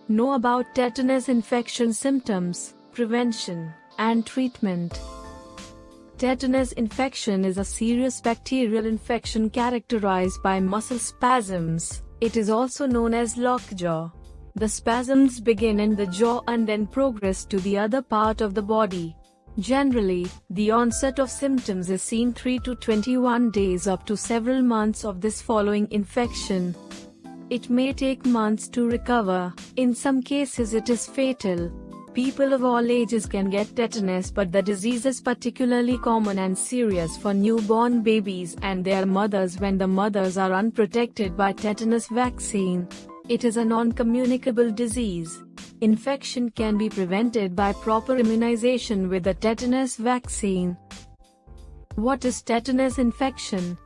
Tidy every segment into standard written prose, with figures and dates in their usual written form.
Know about tetanus infection symptoms, prevention, and treatment. Tetanus infection is a serious bacterial infection characterized by muscle spasms. It is also known as lockjaw. The spasms begin in the jaw and then progress to the other part of the body. Generally, the onset of symptoms is seen 3 to 21 days up to several months of this following infection. It may take months to recover. In some cases it is fatal. People of all ages can get tetanus, but the disease is particularly common and serious for newborn babies and their mothers when the mothers are unprotected by tetanus vaccine. It is a non-communicable disease. Infection can be prevented by proper immunization with the tetanus vaccine. What is tetanus infection?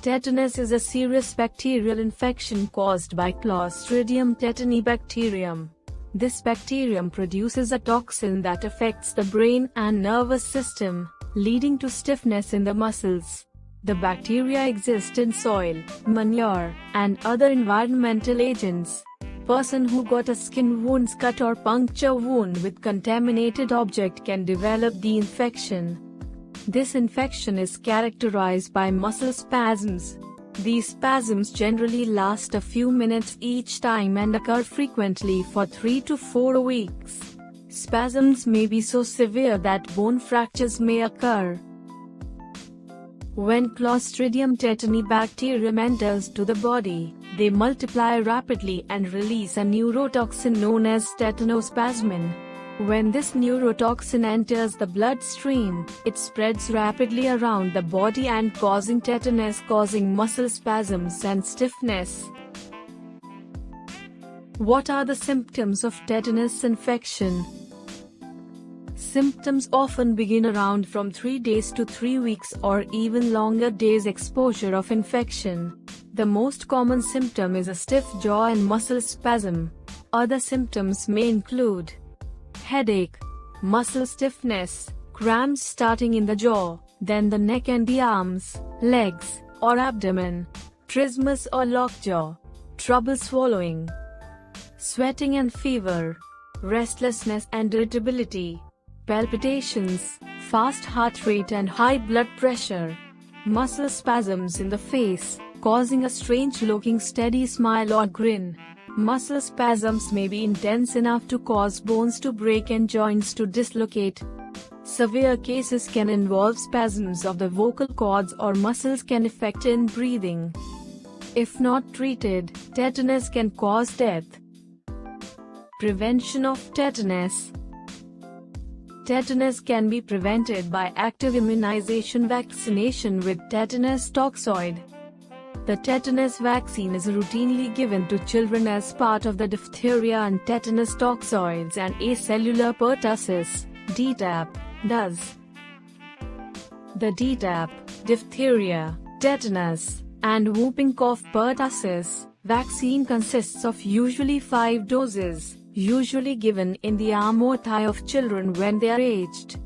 Tetanus is a serious bacterial infection caused by Clostridium tetani bacterium. This bacterium produces a toxin that affects the brain and nervous system, leading to stiffness in the muscles. The bacteria exist in soil, manure, and other environmental agents. Person who got a skin wound, cut or puncture wound with contaminated object can develop the infection. This infection is characterized by muscle spasms. These spasms generally last a few minutes each time and occur frequently for 3 to 4 weeks. Spasms may be so severe that bone fractures may occur. When Clostridium tetani bacterium enters to the body, they multiply rapidly and release a neurotoxin known as tetanospasmin. When this neurotoxin enters the bloodstream, it spreads rapidly around the body and causing tetanus, causing muscle spasms and stiffness. What are the symptoms of tetanus infection? Symptoms often begin around from 3 days to 3 weeks or even longer days exposure of infection. The most common symptom is a stiff jaw and muscle spasm. Other symptoms may include headache, muscle stiffness, cramps starting in the jaw, then the neck and the arms, legs, or abdomen, trismus or lockjaw, trouble swallowing, sweating and fever, restlessness and irritability, palpitations, fast heart rate and high blood pressure, muscle spasms in the face, causing a strange-looking steady smile or grin. Muscle spasms may be intense enough to cause bones to break and joints to dislocate. Severe cases can involve spasms of the vocal cords or muscles can affect in breathing. If not treated, tetanus can cause death. Prevention of tetanus. Tetanus can be prevented by active immunization vaccination with tetanus toxoid. The tetanus vaccine is routinely given to children as part of the diphtheria and tetanus toxoids and acellular pertussis (DTaP) does. The DTaP, diphtheria, tetanus, and whooping cough pertussis vaccine consists of usually 5 doses, usually given in the arm or thigh of children when they are aged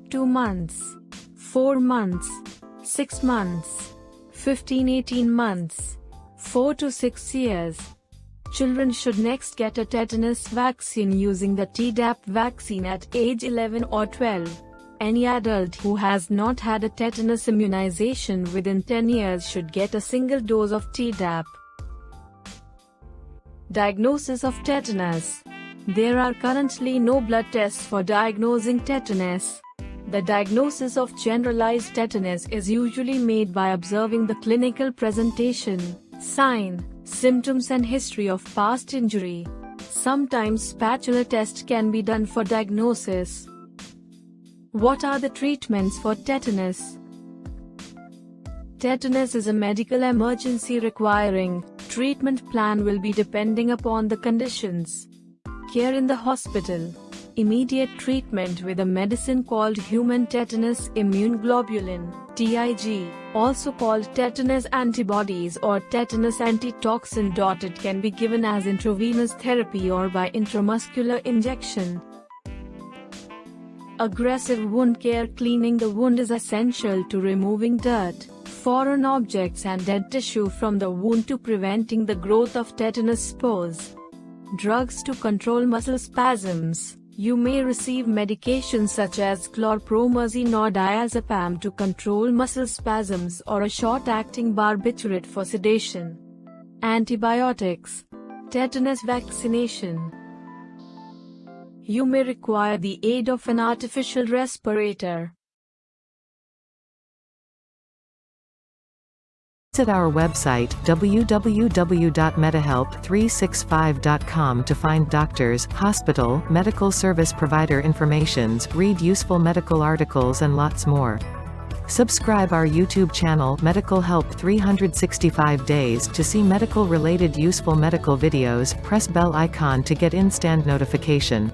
2 months, 4 months, 6 months, 15-18 months, 4 to 6 years. Children should next get a tetanus vaccine using the Tdap vaccine at age 11 or 12. Any adult who has not had a tetanus immunization within 10 years should get a single dose of Tdap. Diagnosis of tetanus. There are currently no blood tests for diagnosing tetanus. The diagnosis of generalized tetanus is usually made by observing the clinical presentation, sign, symptoms and history of past injury. Sometimes spatula test can be done for diagnosis. What are the treatments for tetanus? Tetanus is a medical emergency requiring treatment plan will be depending upon the conditions. Care in the hospital. Immediate treatment with a medicine called human tetanus immune globulin, TIG, also called tetanus antibodies or tetanus antitoxin. It can be given as intravenous therapy or by intramuscular injection. Aggressive wound care. Cleaning the wound is essential to removing dirt, foreign objects and dead tissue from the wound to preventing the growth of tetanus spores. Drugs to control muscle spasms. You may receive medications such as chlorpromazine or diazepam to control muscle spasms or a short-acting barbiturate for sedation. Antibiotics. Tetanus vaccination. You may require the aid of an artificial respirator. Visit our website www.medihelp365.com to find doctors, hospital, medical service provider informations, read useful medical articles and lots more. Subscribe our YouTube channel Medical Help 365 Days to see medical related useful medical videos. Press bell icon to get instant notification.